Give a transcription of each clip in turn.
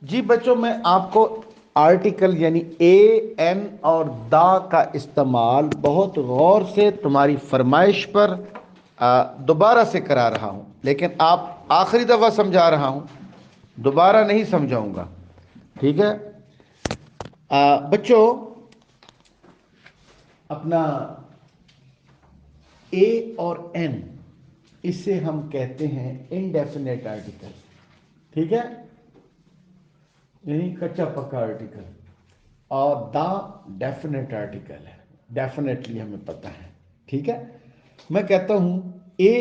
जी बच्चों, मैं आपको आर्टिकल यानी ए एन और दा का इस्तेमाल बहुत गौर से तुम्हारी फरमाइश पर दोबारा से करा रहा हूं, लेकिन आप आखिरी दफ़ा समझा रहा हूं, दोबारा नहीं समझाऊंगा। ठीक है। बच्चों, अपना ए और एन, इसे हम कहते हैं इनडेफिनेट आर्टिकल। ठीक है, यानी कच्चा पक्का आर्टिकल। और द डेफिनेट आर्टिकल है, डेफिनेटली हमें पता है। ठीक है। मैं कहता हूं ए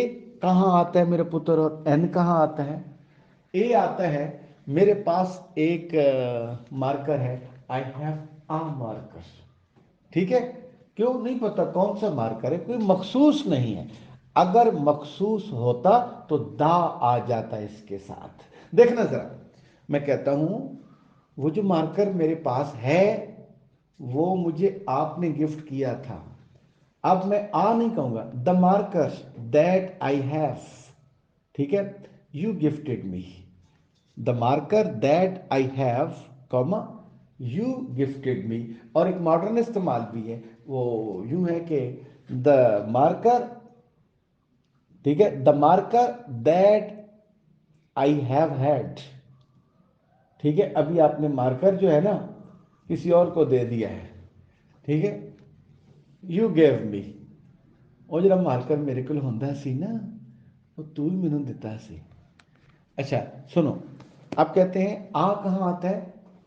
कहाँ आता है मेरे पुत्र और एन कहाँ आता है। ए आता है, मेरे पास एक मार्कर है, आई हैव अ मार्कर। ठीक है। क्यों नहीं पता कौन सा मार्कर है, कोई मखसूस नहीं है। अगर मखसूस होता तो दा आ जाता इसके साथ। देखना जरा, मैं कहता हूं वो जो मार्कर मेरे पास है वो मुझे आपने गिफ्ट किया था। अब मैं आ नहीं कहूंगा, the marker that I have. ठीक है, you gifted me the marker that I have, comma you gifted me. और एक मॉडर्न इस्तेमाल भी है, वो यूं है कि द मार्कर, ठीक है, the marker that I have had. ठीक है, अभी आपने मार्कर जो है ना किसी और को दे दिया है। ठीक है, यू गेव मी, ਉਹ ਜਿਹੜਾ ਮਾਰਕਰ ਮੇਰੇ ਕੋਲ ਹੁੰਦਾ ਸੀ ना, वो तू ही मैनू दिता सी। अच्छा सुनो, आप कहते हैं आ कहाँ आता है,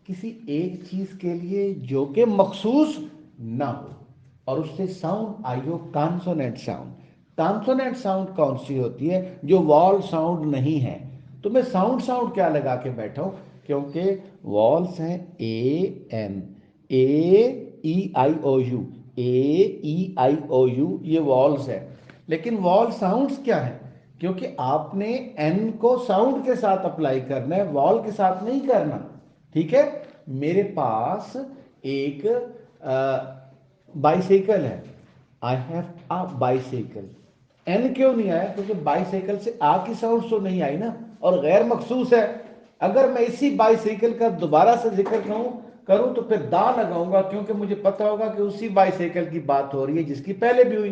किसी एक चीज के लिए जो कि मखसूस ना हो और उससे साउंड आई हो कॉन्सोनेंट साउंड। कॉन्सोनेंट साउंड कौन सी होती है, जो वॉल साउंड नहीं है। तो मैं साउंड साउंड क्या लगा के बैठा हूं, क्योंकि वॉल्स हैं A N, A E I O U, A E I O U, ये वॉल्स है। लेकिन वॉल साउंड्स क्या है, क्योंकि आपने एन को साउंड के साथ अप्लाई करना है, वॉल के साथ नहीं करना। ठीक है। मेरे पास एक बाइसाइकिल है, I have a bicycle. An क्यों नहीं आया, क्योंकि बाइसाइकिल से आ की साउंड तो नहीं आई ना, और गैर मखसूस है। अगर मैं इसी बाइसाइकिल का दोबारा से जिक्र करूं तो फिर दा लगाऊंगा, क्योंकि मुझे पता होगा कि उसी बाइसाइकिल की बात हो रही है जिसकी पहले भी हुई।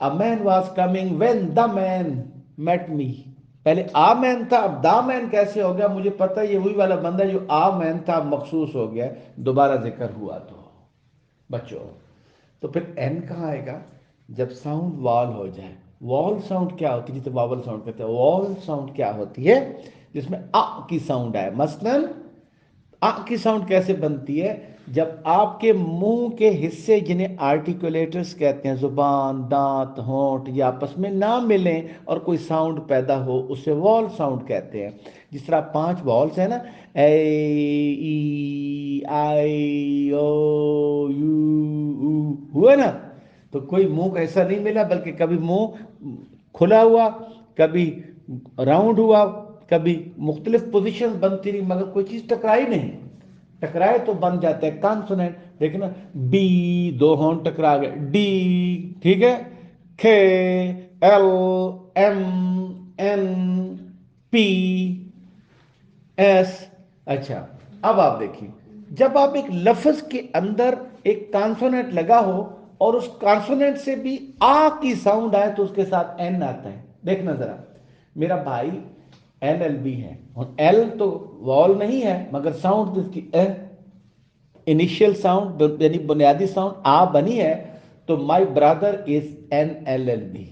A man was coming when the man met me. पहले आ मैन था, अब दा मैन कैसे हो गया, मुझे पता है ये वही वाला बंदा है जो आ मैन था, मखसूस हो गया, दोबारा जिक्र हुआ। तो बच्चों, तो फिर एन कहाँ आएगा, जब साउंड वॉल हो जाए। वॉल साउंड क्या होती है, जिसे वॉवल साउंड कहते हैं। वॉल साउंड क्या होती है, जिसमें आ की साउंड आए। मसलन आ की साउंड कैसे बनती है, जब आपके मुंह के हिस्से जिन्हें आर्टिकुलेटर्स कहते हैं, जुबान, दांत, होंठ, ये आपस में ना मिलें और कोई साउंड पैदा हो, उसे वॉल साउंड कहते हैं। जिस तरह 5 वॉल्स है ना, ए ई आई ओ यू, हुआ ना, तो कोई मुंह का ऐसा नहीं मिला, बल्कि कभी मुंह खुला हुआ, कभी राउंड हुआ, कभी मुख्तलिफ पोजीशन बनती रही, मगर कोई चीज टकराई नहीं। टकराए तो बन जाते हैं कॉन्सोनेंट। देखना, बी, 2 होंठ टकरा गए, डी, ठीक है, K, L, M, N, P, S. अच्छा, अब आप देखिए, जब आप एक लफ्ज के अंदर एक कॉन्सोनेंट लगा हो और उस कॉन्सोनेंट से भी आ की साउंड आए तो उसके साथ एन आता है। देखना जरा, मेरा भाई एल एल बी है, और एल तो वॉल नहीं है, मगर साउंड तो इसकी इनिशियल साउंड यानी बुनियादी साउंड आ बनी है। तो my brother is an L L B.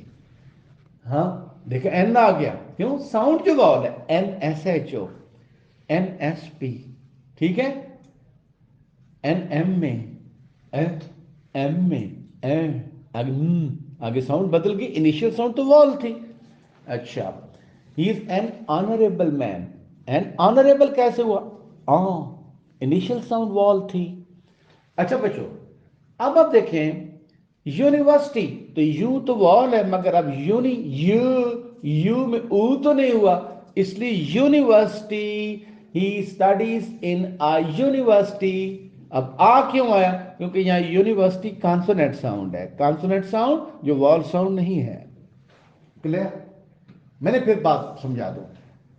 हाँ, देखो एन आ गया, क्यों, साउंड जो वॉल है, an S H O, an S P. ठीक है, एन एम में, एम में, आगे आगे साउंड बदल गई, इनिशियल साउंड तो वॉल थी। अच्छा, ही is N honourable man. N honourable कैसे हुआ, इनिशियल साउंड वॉल थी। अच्छा बच्चों, अब आप देखें यूनिवर्सिटी, तो यू तो वॉल है, मगर अब यूनी, यू में ऊ तो नहीं हुआ, इसलिए university, he studies in a university. अब आ क्यों आया, क्योंकि यहां यूनिवर्सिटी कॉन्सोनेंट साउंड है, कॉन्सोनेंट साउंड जो वॉल साउंड नहीं है। क्लियर, मैंने फिर बात समझा दूं।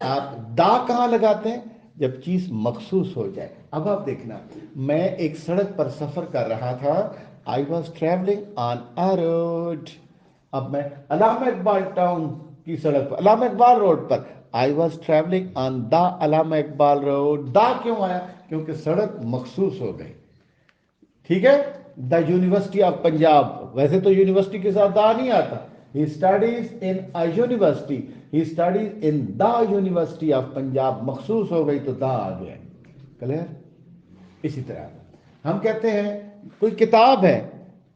आप दा कहां लगाते हैं, जब चीज मखसूस हो जाए। अब आप देखना, मैं एक सड़क पर सफर कर रहा था, I was travelling on a road. अब मैं अलामा इकबाल टाउन की सड़क पर, अलामा इकबाल रोड पर, I was travelling on the Allama Iqbal road. दा क्यों आया? क्योंकि सड़क मखसूस हो गई। ठीक है, द यूनिवर्सिटी ऑफ पंजाब, वैसे तो यूनिवर्सिटी के साथ दा नहीं आता। He studies in a university, he studies in the university of Punjab, मखसूस हो गई तो दा आ गया। क्लियर? इसी तरह हम कहते हैं कोई किताब है,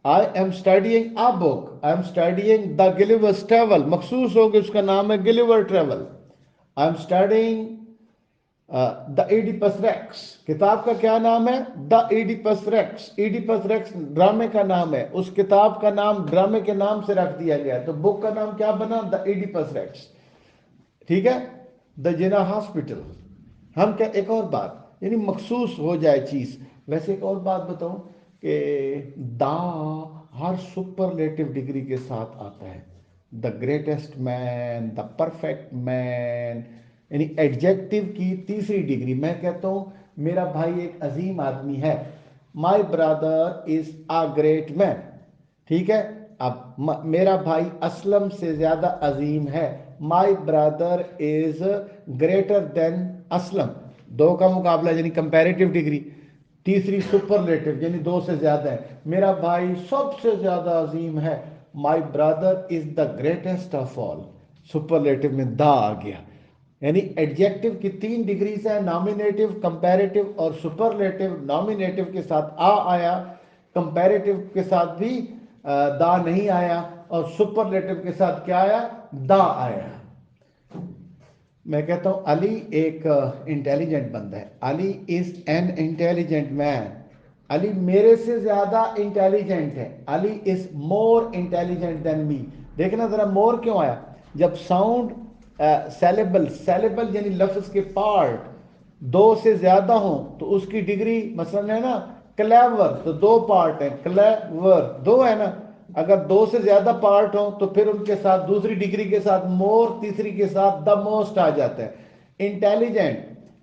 I am studying a book, I am studying the Gulliver's travel, मखसूस हो गई, उसका नाम है Gulliver travel. I am studying the Oedipus Rex, किताब का क्या नाम है? The Oedipus Rex. Oedipus Rex ड्रामे का नाम है, उस किताब का नाम ड्रामे के नाम से रख दिया गया, तो बुक का नाम क्या बना? The Oedipus Rex. ठीक है, द जिना हॉस्पिटल। हम क्या, एक और बात, यानी मखसूस हो जाए चीज। वैसे एक और बात बताऊं कि दा हर सुपरलेटिव डिग्री के साथ आता है। The greatest man, the perfect man, यानी एडजेक्टिव की तीसरी डिग्री। मैं कहता हूं मेरा भाई एक अजीम आदमी है, माई brother is a great man. ठीक है, अब मेरा भाई असलम से ज्यादा अजीम है, माई brother is greater than Aslam. दो का मुकाबला यानी कंपैरेटिव डिग्री। तीसरी सुपरलेटिव यानी दो से ज्यादा है, मेरा भाई सबसे ज्यादा अजीम है, माई brother is the greatest of all. Superlative में दा आ गया। यानी एडजेक्टिव की तीन डिग्रीज है, नॉमिनेटिव, कंपैरेटिव और सुपरलेटिव। नॉमिनेटिव के साथ आ आया, कंपैरेटिव के साथ भी दा नहीं आया, और सुपरलेटिव के साथ क्या आया? दा आया। मैं कहता हूं अली एक इंटेलिजेंट बंदा है, Ali is an intelligent man. Ali मेरे से ज्यादा इंटेलिजेंट है, Ali is more intelligent than me. देखना जरा मोर क्यों आया? जब साउंड सेलेबल, सेलेबल यानी लफ्ज के पार्ट दो से ज्यादा हो तो उसकी डिग्री, मसलन है ना क्लेवर, तो दो पार्ट है, क्लेवर दो है ना। अगर दो से ज्यादा पार्ट हो तो फिर उनके साथ दूसरी डिग्री के साथ मोर, तीसरी के साथ द मोस्ट आ जाता है। इंटेलिजेंट,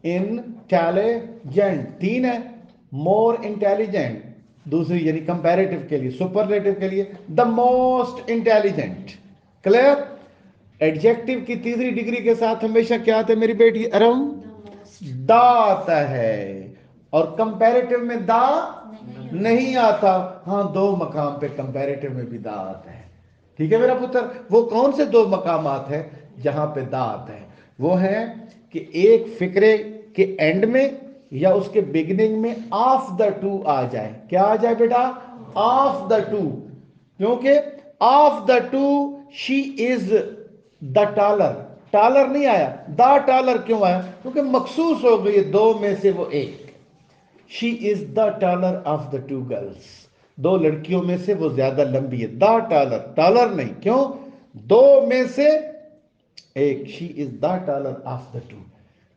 इंटेलिजेंट तीन है, मोर इंटेलिजेंट दूसरी यानी कंपैरेटिव के लिए, सुपरलेटिव के लिए the most intelligent. Clear? Adjective की तीसरी डिग्री के साथ हमेशा क्या आता है मेरी बेटी? अराउंड दा आता है, और कंपैरेटिव में दा नहीं आता। हाँ, दो मकाम पे कंपैरेटिव में भी दा आता है। ठीक है मेरा पुत्र, वो कौन से दो मकामात है जहां पे दा आता है? वो है कि एक फिक्रे के एंड में या उसके बिगिनिंग में ऑफ द टू आ जाए। क्या आ जाए बेटा? Of the two. क्योंकि of the two she is the taller, taller नहीं आया, द टालर क्यों आया? क्योंकि मखसूस हो गई दो में से वो एक। She is the taller of the to girls, दो लड़कियों में से वो ज्यादा लंबी है। द टालर, टालर नहीं, क्यों? दो में से एक, she is the taller of the to,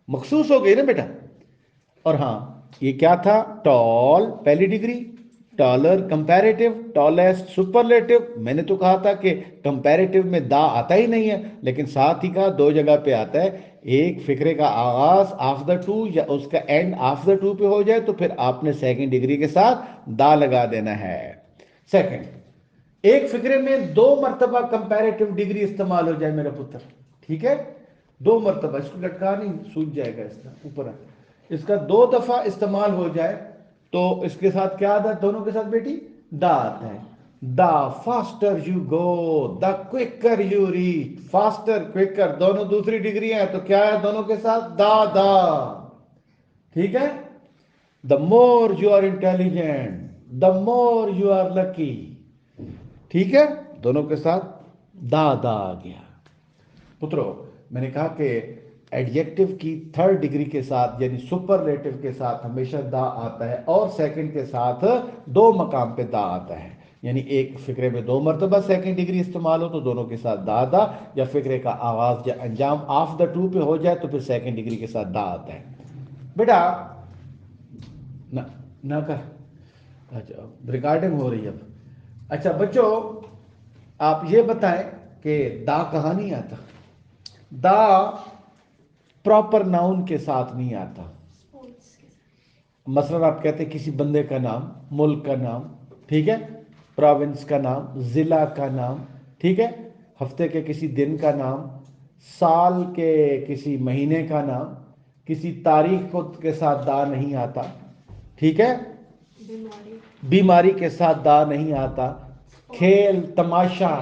मखसूस हो गई ना बेटा। और हाँ, ये क्या था? टॉल पहली degree, taller comparative, tallest superlative. मैंने तो कहा था कि कंपैरेटिव में दा आता ही नहीं है, लेकिन साथ ही कहा दो जगह पे आता है। एक फिक्रे का आगाज ऑफ द टू या उसका एंड ऑफ द टू पे हो जाए तो फिर आपने सेकंड डिग्री के साथ दा लगा देना है। सेकंड, एक फिक्रे में दो मरतबा कंपैरेटिव डिग्री इस्तेमाल हो जाए मेरा पुत्र। ठीक है, दो मरतबा, इसको लटका नहीं, सूझ जाएगा इसका ऊपर। इसका दो दफा इस्तेमाल हो जाए तो इसके साथ क्या आता है? दोनों के साथ बेटी दा आता है। The faster you go, the quicker you reach. Faster, quicker दोनों दूसरी डिग्री है, तो क्या है दोनों के साथ? दा दा। ठीक है, the more you are intelligent, the more you are lucky. ठीक है, दोनों के साथ दा दा आ गया। पुत्रो, मैंने कहा कि एडजेक्टिव की थर्ड डिग्री के साथ यानी सुपरलेटिव के साथ हमेशा दा आता है, और सेकंड के साथ दो मकाम पे दा आता है। यानी एक फिक्रे में दो मरतबा सेकंड डिग्री इस्तेमाल हो तो दोनों के साथ दा दा, या फिक्रे का आगाज या अंजाम ऑफ द टू पे हो जाए तो फिर सेकंड डिग्री के साथ दा आता है। बेटा ना, ना कर, अच्छा रिकॉर्डिंग हो रही है अब। अच्छा बच्चों, आप ये बताएं कि दा कहाँ नहीं आता? दा प्रॉपर नाउन के साथ नहीं आता। मसलन आप कहते हैं किसी बंदे का नाम, मुल्क का नाम, ठीक है, प्रोविंस का नाम, जिला का नाम, ठीक है, हफ्ते के किसी दिन का नाम, साल के किसी महीने का नाम, किसी तारीख को के साथ दा नहीं आता, ठीक है, बीमारी के साथ दा नहीं आता, खेल तमाशा,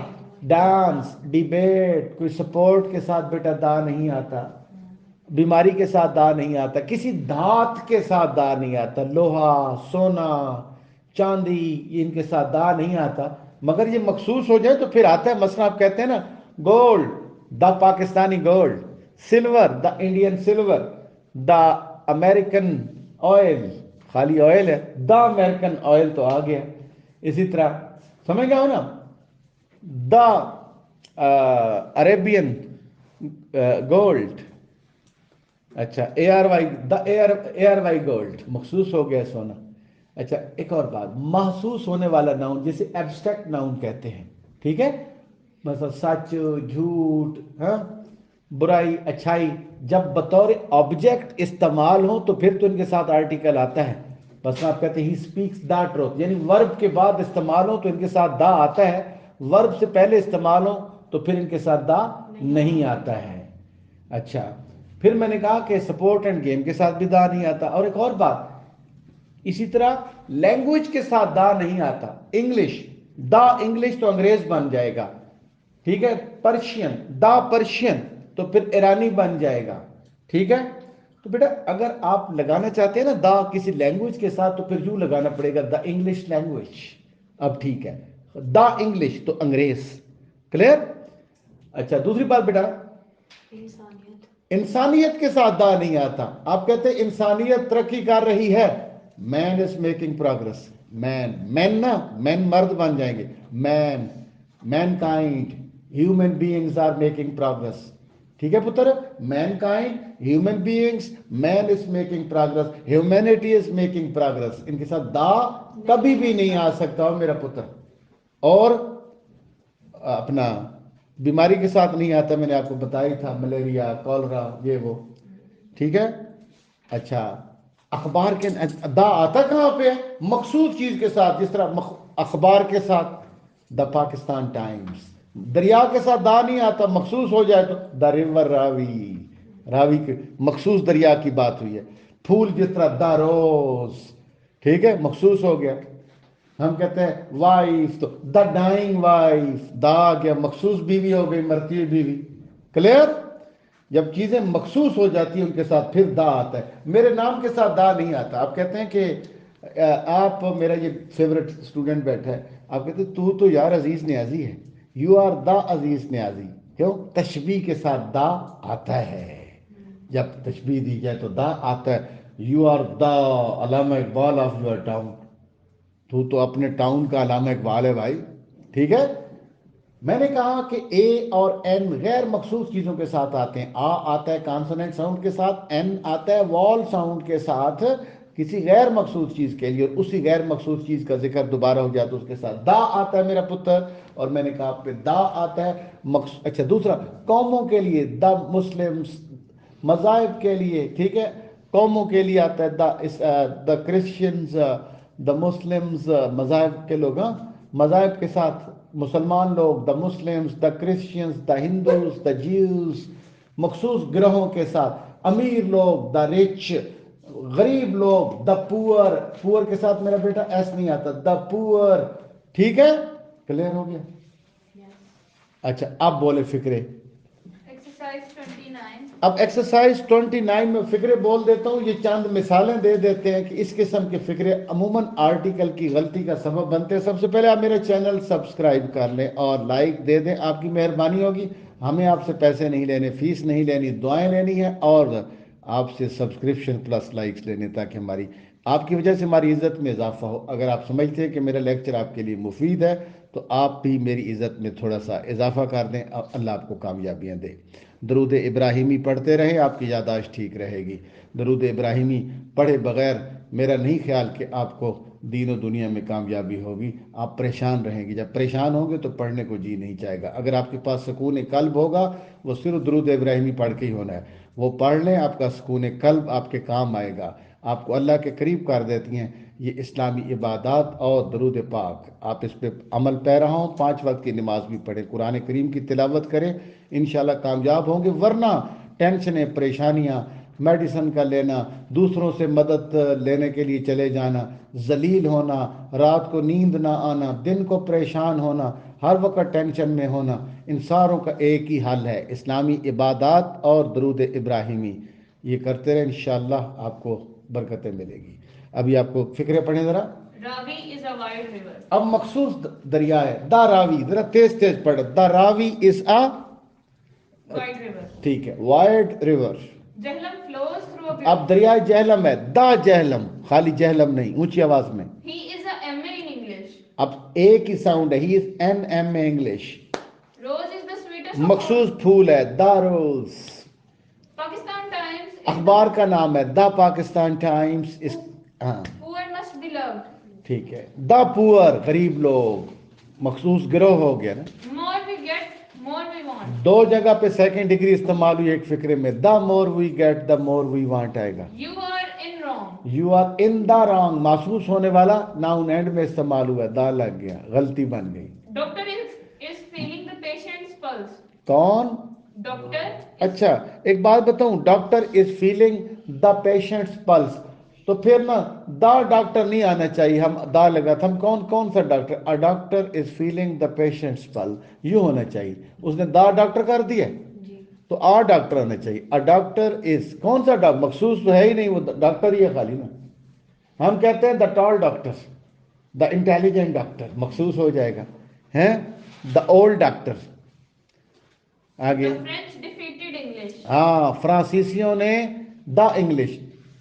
डांस, डिबेट, कोई स्पोर्ट के साथ बेटा दा नहीं आता, बीमारी के साथ दा नहीं आता, किसी धात के साथ दा नहीं आता, लोहा, सोना, चांदी, इनके साथ दा नहीं आता। मगर ये मखसूस हो जाए तो फिर आता है। मसलन आप कहते हैं ना gold, the Pakistani gold, silver, the Indian silver, the American oil, खाली ऑयल है, द अमेरिकन ऑयल तो आ गया। इसी तरह समझ गया हो ना, द अरेबियन गोल्ड, अच्छा ARY, द ARY गोल्ड, महसूस हो गया सोना। अच्छा एक और बात, महसूस होने वाला नाउन जिसे एब्स्ट्रैक्ट नाउन कहते हैं, ठीक है, मतलब सच, झूठ, हाँ, बुराई, अच्छाई, जब बतौर ऑब्जेक्ट इस्तेमाल हो तो फिर तो इनके साथ आर्टिकल आता है। बस आप कहते हैं ही स्पीक्स द ट्रूथ, यानी वर्ब के बाद इस्तेमाल हो तो इनके साथ दा आता है, वर्ब से पहले इस्तेमाल हो तो फिर इनके साथ दा नहीं आता है। अच्छा, फिर मैंने कहा कि सपोर्ट एंड गेम के साथ भी दा नहीं आता। और एक और बात, इसी तरह लैंग्वेज के साथ दा नहीं आता। इंग्लिश, द इंग्लिश तो अंग्रेज बन जाएगा, ठीक है, पर्शियन, द पर्शियन तो फिर ईरानी बन जाएगा, ठीक है। तो बेटा अगर आप लगाना चाहते हैं ना द किसी लैंग्वेज के साथ तो फिर यूं लगाना पड़ेगा, द इंग्लिश लैंग्वेज। अब ठीक है, द इंग्लिश तो अंग्रेज, क्लियर। अच्छा दूसरी बात बेटा, इंसानियत के साथ दा नहीं आता। आप कहते हैं इंसानियत तरक्की कर रही है, man is making progress, man, man ना, मैन मर्द बन जाएंगे, man, mankind, human beings are making progress, ठीक है पुत्र, mankind, human beings, man is making progress, humanity is making progress, इनके साथ दा कभी भी नहीं आ सकता हो मेरा पुत्र। और अपना बीमारी के साथ नहीं आता, मैंने आपको बताया ही था, मलेरिया, कॉलरा, ये वो, ठीक है। अच्छा अखबार के दा आता कहाँ पे है, मखसूस चीज के साथ, जिस तरह अखबार के साथ द पाकिस्तान टाइम्स, दरिया के साथ दा नहीं आता, मखसूस हो जाए तो द रिवर रावी, रावी के मखसूस दरिया की बात हुई है। फूल जिस तरह द रोज, ठीक है, मखसूस हो गया। हम कहते हैं वाइफ तो द डाइंग वाइफ, दा आ गया, मखसूस बीवी हो गई, मरती हुई बीवी, क्लियर। जब चीजें मखसूस हो जाती है उनके साथ फिर दा आता है। मेरे नाम के साथ दा नहीं आता। आप कहते हैं कि आप, मेरा ये फेवरेट स्टूडेंट बैठा है, आप कहते हैं तू तो यार अजीज न्याजी है, यू आर द अजीज न्याजी, क्यों, तशबीह के साथ दा आता है। जब तशबीह दी जाए तो दा आता है। You are the Allama Iqbal of your town, तू तो अपने टाउन का अल्लामा इकबाल है भाई, ठीक है। मैंने कहा कि ए और एन गैर मखसूस चीजों के साथ आते हैं। आ आता है कॉन्सोनेंट साउंड के साथ, एन आता है वॉल साउंड के साथ किसी गैर मखसूस चीज के लिए, और उसी गैर मखसूस चीज का जिक्र दोबारा हो जाए तो उसके साथ दा आता है मेरा पुत्र। और मैंने कहा पे दा आता है अच्छा दूसरा, कौमों के लिए द मुस्लिम्स, मज़ाहिब के लिए, ठीक है, कौमों के लिए आता है द क्रिश्चियंस, द मुस्लिम्स, मज़ाहिब के लोग, हाँ, मज़ाहिब के साथ मुसलमान लोग, the Muslims, the Christians, the Hindus, the Jews, मखसूस ग्रहों के साथ, अमीर लोग, द रिच, गरीब लोग, द पुअर, पुअर के साथ मेरा बेटा एस नहीं आता, द पुअर, ठीक है, क्लियर हो गया। अच्छा अब बोले फिक्रे, अब एक्सरसाइज 29 में फिक्रे बोल देता हूँ। ये चंद मिसालें दे देते हैं कि इस किस्म के फिक्रे अमूमन आर्टिकल की गलती का सबब बनते हैं। सबसे पहले आप मेरे चैनल सब्सक्राइब कर लें और लाइक दे दें, आपकी मेहरबानी होगी। हमें आपसे पैसे नहीं लेने, फीस नहीं लेनी, दुआएं लेनी है और आपसे सब्सक्रिप्शन प्लस लाइक्स लेने, ताकि हमारी, आपकी वजह से हमारी इज़्ज़त में इजाफा हो। अगर आप समझते हैं कि मेरा लेक्चर आपके लिए मुफीद है तो आप भी मेरी इज़्ज़त में थोड़ा सा इजाफा कर दें, अल्लाह आपको कामयाबियाँ दे। दरूद इब्राहिमी पढ़ते रहें, आपकी यादाश्त ठीक रहेगी। दरूद इब्राहिमी पढ़े बगैर मेरा नहीं ख्याल कि आपको दीन और दुनिया में कामयाबी होगी। आप परेशान रहेंगे, जब परेशान होंगे तो पढ़ने को जी नहीं चाहेगा। अगर आपके पास सुकून कल्ब होगा, वो सिर्फ दुरूद इब्राहिमी पढ़ के ही होना है। वो पढ़ लें, आपका सुकून कल्ब आपके काम आएगा, आपको अल्लाह के करीब कर देती हैं ये इस्लामी इबादत और दरूद पाक। आप इस पे अमल पैरा हों, 5 वक्त की नमाज भी पढ़ें, कुरान करीम की तिलावत करें, इंशाल्लाह कामयाब होंगे। वरना टेंशनें, परेशानियां, मेडिसिन का लेना, दूसरों से मदद लेने के लिए चले जाना, जलील होना, रात को नींद ना आना, दिन को परेशान होना, हर वक्त टेंशन में होना, इन सारों का एक ही हल है, इस्लामी इबादत और दरूद इब्राहिमी। ये करते रहे, इंशाअल्लाह आपको बरकतें मिलेगी। अभी आपको फिक्रे पढ़े जरा। Ravi is a wide river. अब मखसूस दरिया है, द रावी, जरा तेज तेज पढ़े, the Ravi is a wide river. ठीक है, wide river. Jhelum flows through अब दरिया जहलम है, द जहलम, खाली जहलम नहीं, ऊंची आवाज में। He is a MA in English. अब एक ही साउंड है, he is an M A English. Rose is the sweetest मखसूस फूल है, द रोज। पाकिस्तान टाइम्स अखबार का नाम है द पाकिस्तान टाइम्स। इस हाँ पुअर मस्ट बी लव्ड। ठीक है, द पुअर, गरीब लोग, मखसूस गिरोह हो गया ना। More we get more we want. दो जगह पे सेकंड डिग्री इस्तेमाल हुई एक फिक्रे में, the more we get the more we want आएगा। You are in wrong. You are in the wrong, महसूस होने वाला नाउन एंड में इस्तेमाल हुआ, दा लग गया, गलती बन गई। Doctor is feeling the patients pulse. कौन? डॉक्टर। अच्छा, एक बात बताऊं, doctor is feeling the patients pulse, तो फिर ना द डॉक्टर नहीं आना चाहिए, हम दा लगा था, हम कौन कौन सा doctor, a doctor is feeling the patients pulse यूं होना चाहिए, उसने द डॉक्टर कर दिया, तो आ डॉक्टर आना चाहिए। अ डॉक्टर इज कौन सा डॉक्टर, मखसूस तो है ही नहीं, वो डॉक्टर ही है खाली ना। हम कहते हैं the tall doctor, the intelligent doctor, मखसूस हो जाएगा, हैं, द ओल्ड डॉक्टर। आगे, द फ्रेंच डिफीटेड इंग्लिश। हाँ, फ्रांसीसियों ने द इंग्लिश,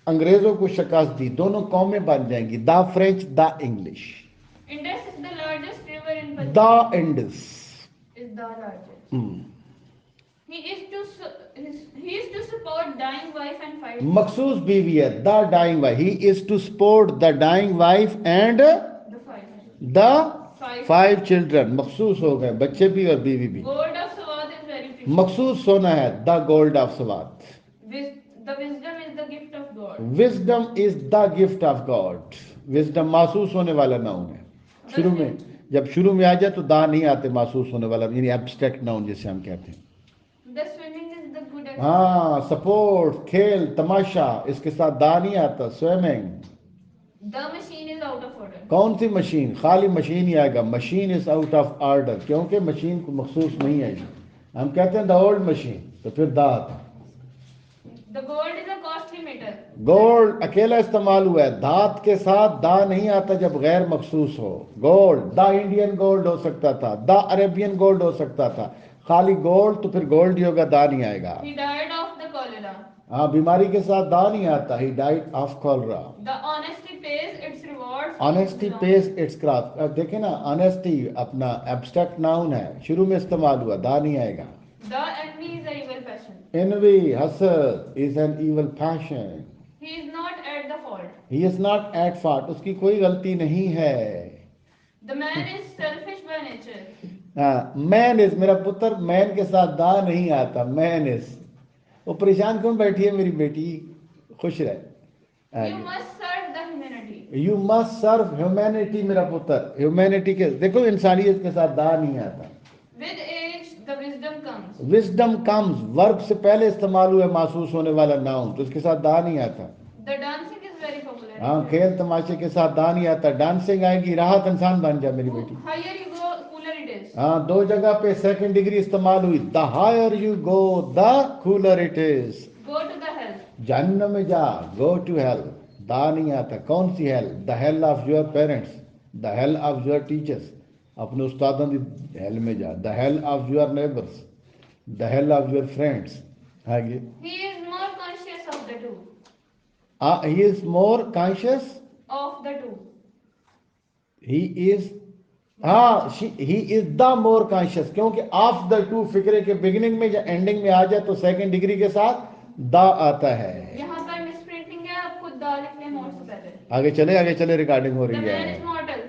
अंग्रेजों को शिकस्त दी, दोनों कौमें बन जाएंगी, the French the English. Indus is the largest river in the Punjab. Indus. Is the largest. He is to support dying wife and fight. मखसूस बीवी है, the dying wife, he is to support the dying wife and The fight. The Five. 5 children, मखसूस हो गए, बच्चे भी और बीवी भी। Gold of Sawad is very precious. मखसूस सोना है, the gold of Swat. The wisdom is the gift of God. Wisdom is the gift of God. Wisdom महसूस होने वाला नाउन है, शुरू में, जब शुरू में आ जाए तो दा नहीं आते, महसूस होने वाला यानी एब्स्ट्रैक्ट नाउन जिसे हम कहते हैं। The swimming is the good exercise. हाँ, सपोर्ट, खेल, तमाशा, इसके साथ दा नहीं आता, swimming. The machine is out of order. कौन सी मशीन, खाली मशीन ही आएगा, machine is out of order, क्योंकि मशीन को मखसूस नहीं आएगी, हम कहते हैं द ओल्ड मशीन, तो फिर दा आता। The gold is a costly metal. Gold अकेला इस्तेमाल हुआ है, धात के साथ दा नहीं आता जब गैर मखसूस हो। गोल्ड, द इंडियन गोल्ड हो सकता था, द अरेबियन गोल्ड हो सकता था, खाली गोल्ड तो फिर गोल्ड ही होगा, दा नहीं आएगा। He died of the cholera. हाँ, बीमारी के साथ दा नहीं आता, he died of cholera. The honesty pays its rewards. Honesty pays its craft, देखे ना, ऑनेस्टी अपना एब्स्ट्रैक्ट नाउन है, शुरू में इस्तेमाल हुआ, दा नहीं आएगा। The envy is a evil passion. Envy, हसद, is an evil passion. He is not at the fault. He is not at fault, उसकी कोई गलती नहीं है। The man is selfish by nature. हाँ, मैन इज, मेरा पुत्र, मैन के साथ दा नहीं आता, मैन इज। वो परेशान क्यों बैठी है मेरी बेटी, खुश रहे। You must serve the humanity. You must serve humanity, मेरा पुत्र, ह्यूमैनिटी के, देखो इंसानियत के साथ दा नहीं आता। With age, the wisdom comes. Wisdom comes, verb से पहले इस्तेमाल हुआ महसूस होने वाला नाउन, तो उसके साथ दा नहीं आता। The dancing is very popular. हाँ, खेल तमाशे के साथ दा नहीं आता, डांसिंग आएगी, राहत इंसान बन जा मेरी बेटी। Higher you go, cooler it is. हाँ, दो जगह पे सेकंड डिग्री इस्तेमाल हुई, the higher you go the cooler it is. Go to the hell. जहन्नम में जा, गो टू हेल, दा नहीं आता। कौन सी hell? The hell of your parents, the hell of your teachers, अपने उस्तादों की हेल में जा, the hell of your neighbours, the hell of your friends. आगे, He is more conscious of the two. He is more conscious, Of the two. He is, हाँ, he is the more conscious, क्योंकि of the two फिक्रे के beginning में या ending में आ जाए तो सेकंड डिग्री के साथ द आता है। यहाँ पर मिसप्रिंटिंग है, आप खुद दा लिख लें मोर से पहले. आगे चले रिकॉर्डिंग हो The रही man is है। mortal.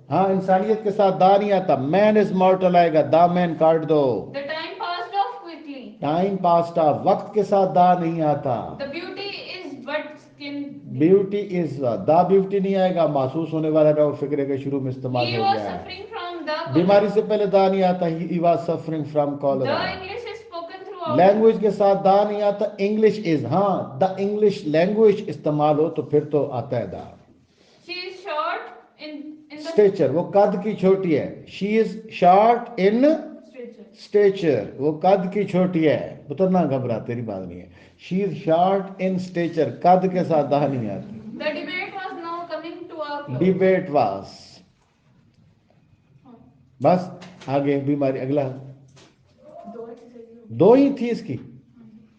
हाँ, इंसानियत के साथ दा नहीं आता, मैन इज मॉर्टल आएगा, दा मैन काट दो। The time passed off quickly. Time past of, वक्त के साथ दा नहीं आता। The beauty is but skin deep. Beauty is, दा ब्यूटी नहीं आएगा, महसूस होने वाला ना, फिक्रे के शुरू में इस्तेमाल He हो was गया है। suffering from the बीमारी cholera. से पहले दा नहीं आता, he was suffering from cholera. The English is spoken throughout. Language के साथ दा नहीं आता, इंग्लिश इज, हाँ द इंग्लिश लैंग्वेज इस्तेमाल हो तो फिर तो आता है दा। She is short in the stature, वो कद की छोटी है, she is short in stature. Stature, वो कद की छोटी है, पुत्र ना घबरा, तेरी बात नहीं है। She is short in stature, कद के साथ दा नहीं आती। The debate was now coming to a close. Debate वास, बस आगे बीमारी, अगला दो exercise. दो ही थी इसकी,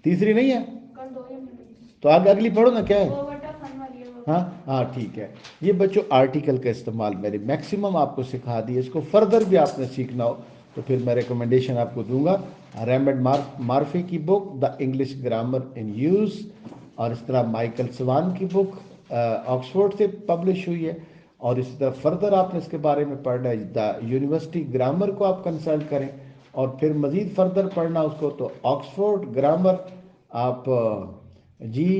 तीसरी नहीं है, कल दो ही मिनट. तो आगे अगली पढ़ो ना, क्या है। वो बटा फन वाली है वो. हाँ हाँ ठीक है। ये बच्चों आर्टिकल का इस्तेमाल मैंने मैक्सिमम आपको सिखा दिया, इसको फर्दर भी आपने सीखना हो तो फिर मैं रिकमेंडेशन आपको दूंगा, रेमंड मार्फी की book the English grammar in use, और इस तरह माइकल स्वान की बुक ऑक्सफोर्ड से पब्लिश हुई है, और इसी तरह फर्दर आपने इसके बारे में पढ़ना है द यूनिवर्सिटी ग्रामर को आप कंसल्ट करें, और फिर मज़ीद फर्दर पढ़ना उसको तो ऑक्सफोर्ड ग्रामर आप जी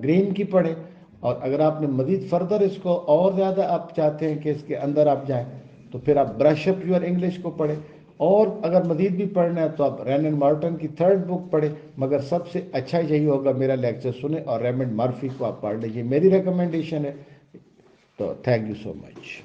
ग्रीन की पढ़ें, और अगर आपने मज़ीद फर्दर इसको और ज़्यादा आप चाहते हैं कि इसके अंदर आप जाएं तो फिर आप ब्रश अप योर इंग्लिश को पढ़ें, और अगर मज़ीद भी पढ़ना है तो आप रेमंड मार्टन की थर्ड बुक पढ़ें, मगर सबसे अच्छा यही होगा मेरा लेक्चर सुने और रेमंड मर्फी को आप पढ़ लीजिए, मेरी रिकमेंडेशन है। तो थैंक यू सो मच।